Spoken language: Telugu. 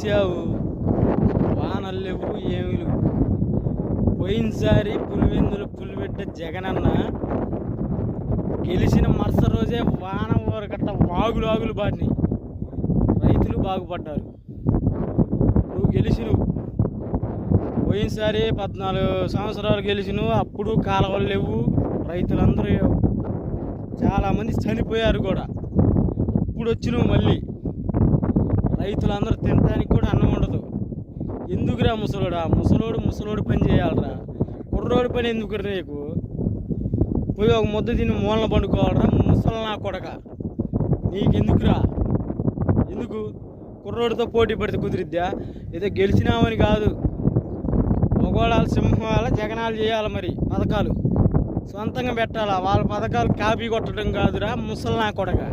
గెలిచావు, వానలు లేవు ఏమి లేవు. పోయినసారి పులివెడ్డ జగనన్న గెలిచిన మరుసటి రోజే వాన ఊరకట్ట వాగులు బాడినాయి, రైతులు బాగుపడ్డారు. నువ్వు గెలిచినవు పోయినసారి 14 సంవత్సరాలు గెలిచినవు, అప్పుడు కాలువలు లేవు, రైతులందరూ చాలామంది చనిపోయారు కూడా. ఇప్పుడు వచ్చినవు మళ్ళీ రైతులందరూ తినడానికి కూడా అన్నం ఉండదు. ఎందుకురా ముసలోడు పని చేయాలరా, కుర్రోడి పని ఎందుకు నీకు? పోయి ఒక ముద్ద తిని మూలన పండుకోవాలరా ముసలి నా కొడక, నీకెందుకురా? ఎందుకు కుర్రోడితో పోటీ పడితే కుదిరిద్దా? ఏదో గెలిచినామని కాదు, మగవాళ్ళ సింహాల జగనాలు చేయాలి. మరి పథకాలు సొంతంగా పెట్టాలా, వాళ్ళ పథకాలు కాపీ కొట్టడం కాదురా ముసలి నా కొడక.